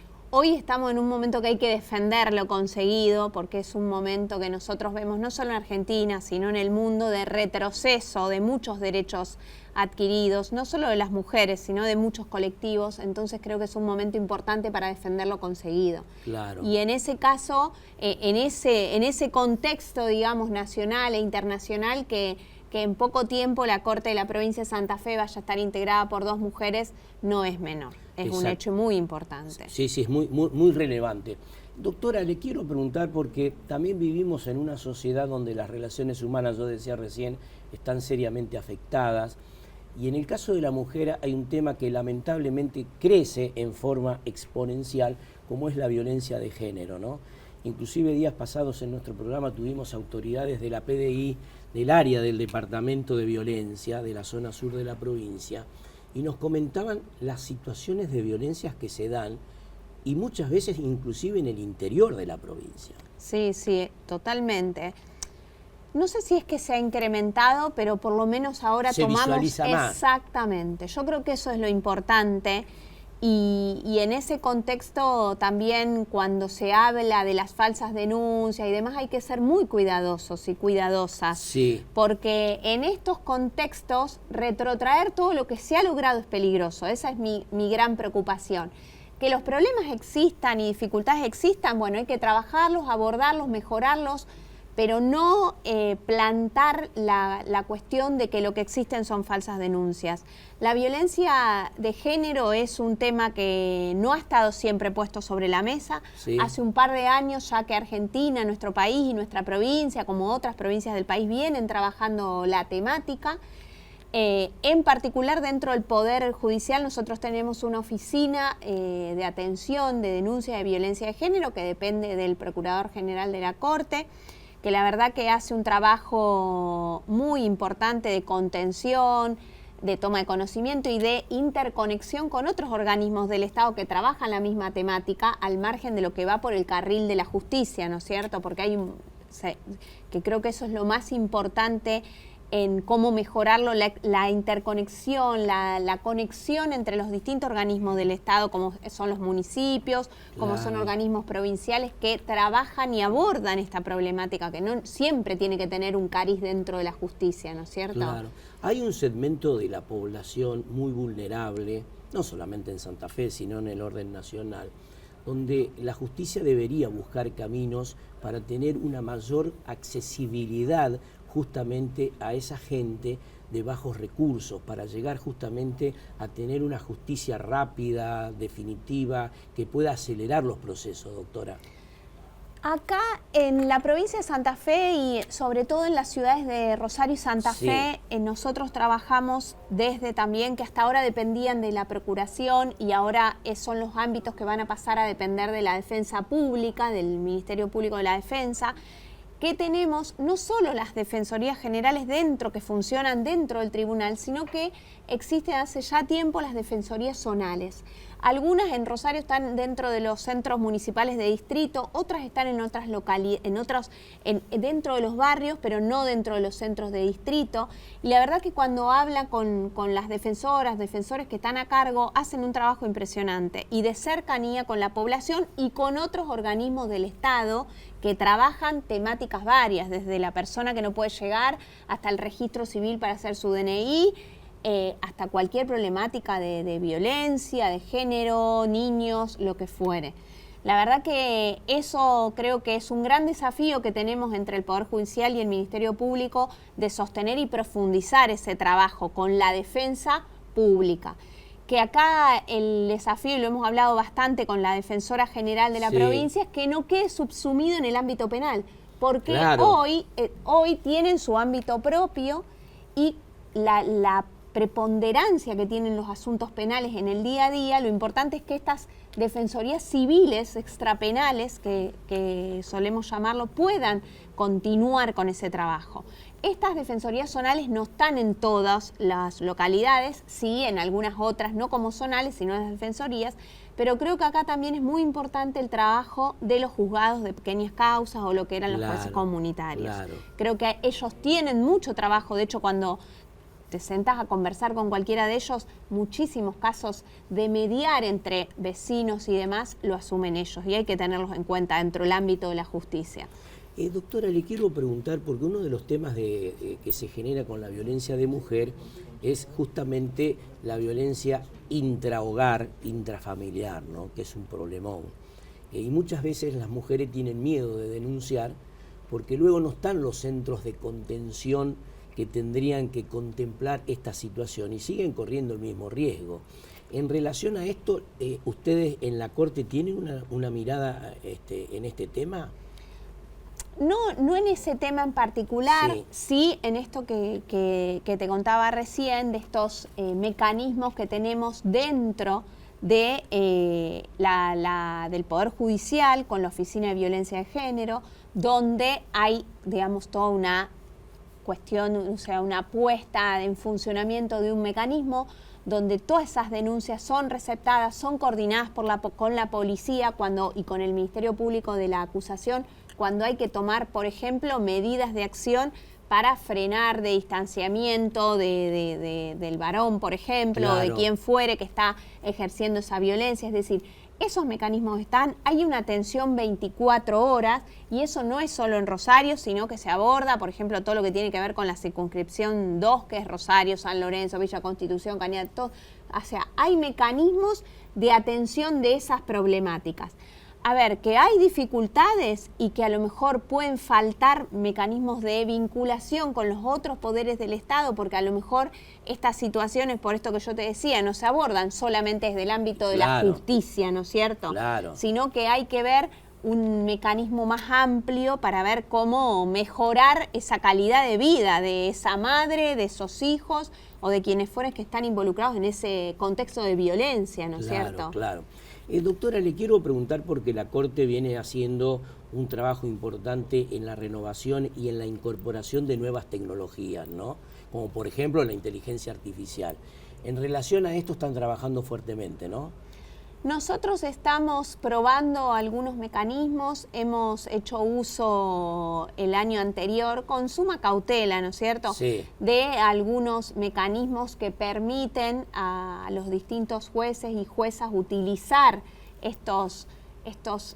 estamos en un momento que hay que defender lo conseguido, porque es un momento que nosotros vemos no solo en Argentina, sino en el mundo de retroceso de muchos derechos adquiridos, no solo de las mujeres, sino de muchos colectivos. Entonces creo que es un momento importante para defender lo conseguido. Claro. Y en ese caso, en ese contexto, digamos, nacional e internacional, que en poco tiempo la Corte de la provincia de Santa Fe vaya a estar integrada por 2 mujeres, no es menor. Es Exacto. un hecho muy importante. Sí, es muy relevante. Doctora, le quiero preguntar porque también vivimos en una sociedad donde las relaciones humanas, yo decía recién, están seriamente afectadas. Y en el caso de la mujer hay un tema que lamentablemente crece en forma exponencial, como es la violencia de género, ¿no? Inclusive días pasados en nuestro programa tuvimos autoridades de la PDI, del área del Departamento de Violencia, de la zona sur de la provincia, y nos comentaban las situaciones de violencias que se dan, y muchas veces inclusive en el interior de la provincia. Sí, totalmente. No sé si es que se ha incrementado, pero por lo menos ahora se tomamos... visualiza más. Exactamente. Yo creo que eso es lo importante. Y en ese contexto también, cuando se habla de las falsas denuncias y demás, hay que ser muy cuidadosos y cuidadosas. Sí. Porque en estos contextos retrotraer todo lo que se ha logrado es peligroso. Esa es mi gran preocupación. Que los problemas existan y dificultades existan, bueno, hay que trabajarlos, abordarlos, mejorarlos, pero no plantar la cuestión de que lo que existen son falsas denuncias. La violencia de género es un tema que no ha estado siempre puesto sobre la mesa. Sí. Hace un par de años ya que Argentina, nuestro país y nuestra provincia, como otras provincias del país, vienen trabajando la temática. En particular dentro del Poder Judicial nosotros tenemos una oficina de atención de denuncia de violencia de género que depende del Procurador General de la Corte, que la verdad que hace un trabajo muy importante de contención, de toma de conocimiento y de interconexión con otros organismos del Estado que trabajan la misma temática al margen de lo que va por el carril de la justicia, ¿no es cierto? Porque que creo que eso es lo más importante en cómo mejorarlo, la interconexión, la conexión entre los distintos organismos del Estado, como son los municipios, como son organismos provinciales que trabajan y abordan esta problemática, que no siempre tiene que tener un cariz dentro de la justicia, ¿no es cierto? Claro. Hay un segmento de la población muy vulnerable, no solamente en Santa Fe, sino en el orden nacional, donde la justicia debería buscar caminos para tener una mayor accesibilidad justamente a esa gente de bajos recursos, para llegar justamente a tener una justicia rápida, definitiva, que pueda acelerar los procesos, doctora. Acá en la provincia de Santa Fe y sobre todo en las ciudades de Rosario y Santa Fe, nosotros trabajamos desde también que hasta ahora dependían de la Procuración y ahora son los ámbitos que van a pasar a depender de la Defensa Pública, del Ministerio Público de la Defensa. que tenemos no solo las defensorías generales que funcionan dentro del tribunal, sino que existen hace ya tiempo las defensorías zonales. Algunas en Rosario están dentro de los centros municipales de distrito, otras están en otras localidades, dentro de los barrios, pero no dentro de los centros de distrito. Y la verdad que cuando hablan con las defensores que están a cargo, hacen un trabajo impresionante y de cercanía con la población y con otros organismos del Estado que trabajan temáticas varias, desde la persona que no puede llegar hasta el registro civil para hacer su DNI, hasta cualquier problemática de violencia, de género, niños, lo que fuere. La verdad que eso creo que es un gran desafío que tenemos entre el Poder Judicial y el Ministerio Público de sostener y profundizar ese trabajo con la defensa pública. Que acá el desafío, y lo hemos hablado bastante con la Defensora General de la provincia, es que no quede subsumido en el ámbito penal, porque hoy tienen su ámbito propio y la preponderancia que tienen los asuntos penales en el día a día, lo importante es que estas defensorías civiles extrapenales, que solemos llamarlo, puedan continuar con ese trabajo. Estas defensorías zonales no están en todas las localidades, sí, en algunas otras, no como zonales, sino en las defensorías, pero creo que acá también es muy importante el trabajo de los juzgados de pequeñas causas o lo que eran los jueces comunitarios. Creo que ellos tienen mucho trabajo, de hecho cuando te sentás a conversar con cualquiera de ellos, muchísimos casos de mediar entre vecinos y demás lo asumen ellos y hay que tenerlos en cuenta dentro del ámbito de la justicia. Doctora, le quiero preguntar, porque uno de los temas que se genera con la violencia de mujer es justamente la violencia intrahogar, intrafamiliar, ¿no? Que es un problemón. Y muchas veces las mujeres tienen miedo de denunciar porque luego no están los centros de contención que tendrían que contemplar esta situación y siguen corriendo el mismo riesgo. En relación a esto, ¿ustedes en la Corte tienen una mirada en este tema? No en ese tema en particular, sí en esto que te contaba recién, de estos mecanismos que tenemos dentro de, del Poder Judicial con la Oficina de Violencia de Género, donde hay, digamos, toda una cuestión, o sea, una puesta en funcionamiento de un mecanismo donde todas esas denuncias son receptadas, son coordinadas con la policía y con el Ministerio Público de la acusación, cuando hay que tomar, por ejemplo, medidas de acción para frenar de distanciamiento del varón, por ejemplo, o de quien fuere que está ejerciendo esa violencia. Es decir, esos mecanismos están, hay una atención 24 horas y eso no es solo en Rosario, sino que se aborda, por ejemplo, todo lo que tiene que ver con la circunscripción 2, que es Rosario, San Lorenzo, Villa Constitución, Cañada, todo. O sea, hay mecanismos de atención de esas problemáticas. A ver, que hay dificultades y que a lo mejor pueden faltar mecanismos de vinculación con los otros poderes del Estado, porque a lo mejor estas situaciones, por esto que yo te decía, no se abordan solamente desde el ámbito de la justicia, ¿no es cierto? Sino que hay que ver un mecanismo más amplio para ver cómo mejorar esa calidad de vida de esa madre, de esos hijos o de quienes fueren que están involucrados en ese contexto de violencia, ¿no es cierto? Claro. Doctora, le quiero preguntar porque la Corte viene haciendo un trabajo importante en la renovación y en la incorporación de nuevas tecnologías, ¿no? Como por ejemplo la inteligencia artificial. En relación a esto están trabajando fuertemente, ¿no? Nosotros estamos probando algunos mecanismos, hemos hecho uso el año anterior con suma cautela, ¿no es cierto?, de algunos mecanismos que permiten a los distintos jueces y juezas utilizar estos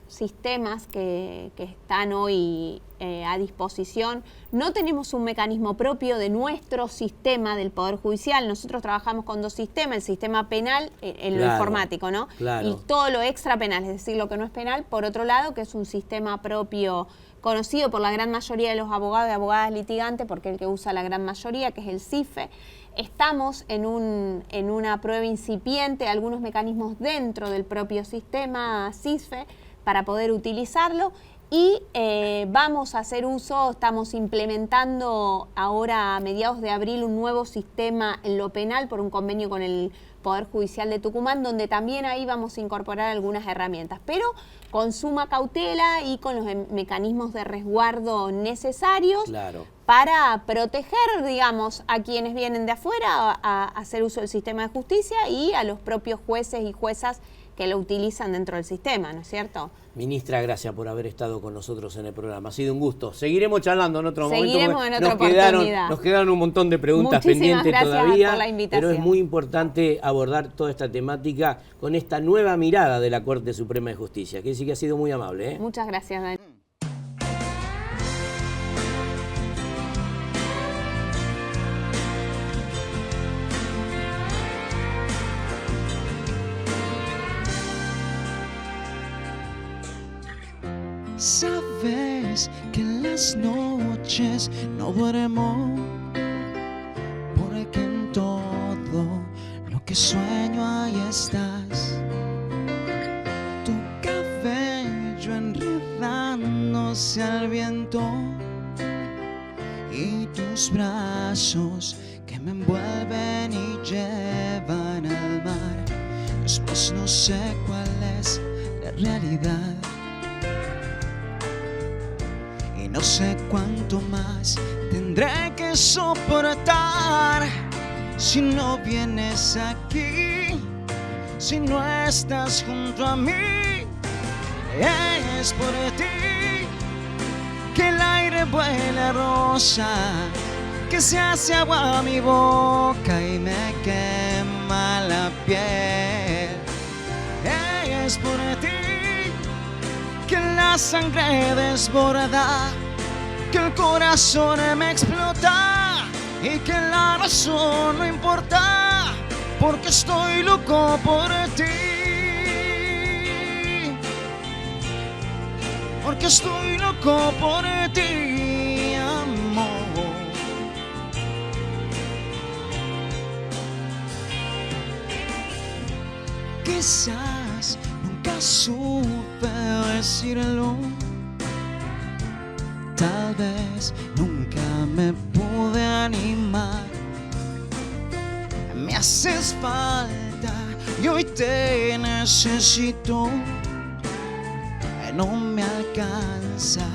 sistemas que están hoy a disposición. No tenemos un mecanismo propio de nuestro sistema del Poder Judicial. Nosotros trabajamos con dos sistemas, el sistema penal en lo informático, ¿no? Y todo lo extra penal, es decir, lo que no es penal, por otro lado, que es un sistema propio conocido por la gran mayoría de los abogados y abogadas litigantes, porque es el que usa la gran mayoría, que es el CIFE. Estamos en una prueba incipiente, algunos mecanismos dentro del propio sistema CIFE para poder utilizarlo Y vamos a hacer uso, estamos implementando ahora a mediados de abril un nuevo sistema en lo penal por un convenio con el Poder Judicial de Tucumán, donde también ahí vamos a incorporar algunas herramientas, pero con suma cautela y con los mecanismos de resguardo necesarios para proteger, digamos, a quienes vienen de afuera a hacer uso del sistema de justicia y a los propios jueces y juezas que lo utilizan dentro del sistema, ¿no es cierto? Ministra, gracias por haber estado con nosotros en el programa. Ha sido un gusto. Seguiremos charlando en otro momento. Seguiremos en otra oportunidad. Nos quedaron un montón de preguntas Muchísimas pendientes gracias todavía, por la invitación. pero es muy importante abordar toda esta temática con esta nueva mirada de la Corte Suprema de Justicia, que sí que ha sido muy amable. Muchas gracias, Dani. Sabes que en las noches no duermo, porque en todo lo que sueño ahí estás. Tu cabello enredándose al viento y tus brazos que me envuelven y llevan al mar. Después no sé cuál es la realidad. No sé cuánto más tendré que soportar si no vienes aquí, si no estás junto a mí. Es por ti que el aire vuela rosa, que se hace agua a mi boca y me quema la piel. Es por ti que la sangre desborda, que el corazón me explota y que la razón no importa, porque estoy loco por ti, porque estoy loco por ti, amor. Quizás nunca supe decirlo, tal vez nunca me pude animar. Me haces falta y hoy te necesito. No me alcanza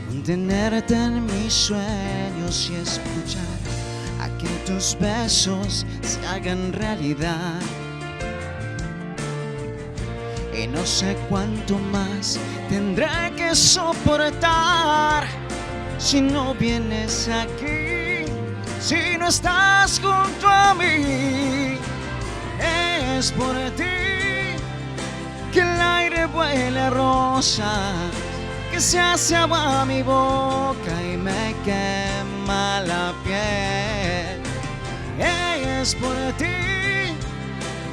con tenerte en mis sueños y escuchar a que tus besos se hagan realidad. Y no sé cuánto más tendré que soportar si no vienes aquí, si no estás junto a mí. Es por ti que el aire vuela rosa, que se hace agua a mi boca y me quema la piel. Es por ti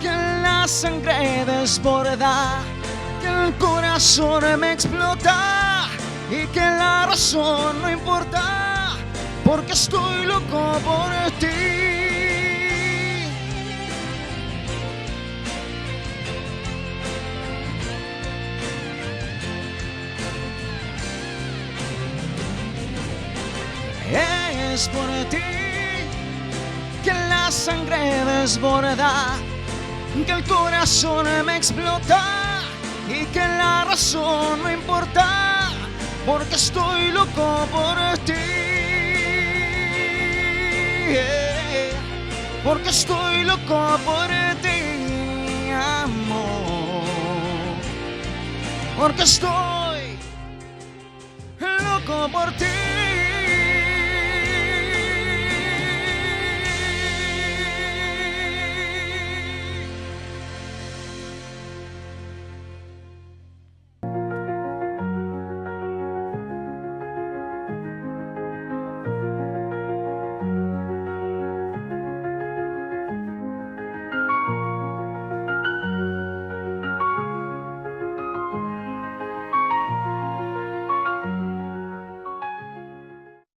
que la sangre desborda, que el corazón me explota y que la razón no importa, porque estoy loco por ti. Es por ti que la sangre desborda, que el corazón me explota y que la razón no importa, porque estoy loco por ti, porque estoy loco por ti, amor, porque estoy loco por ti.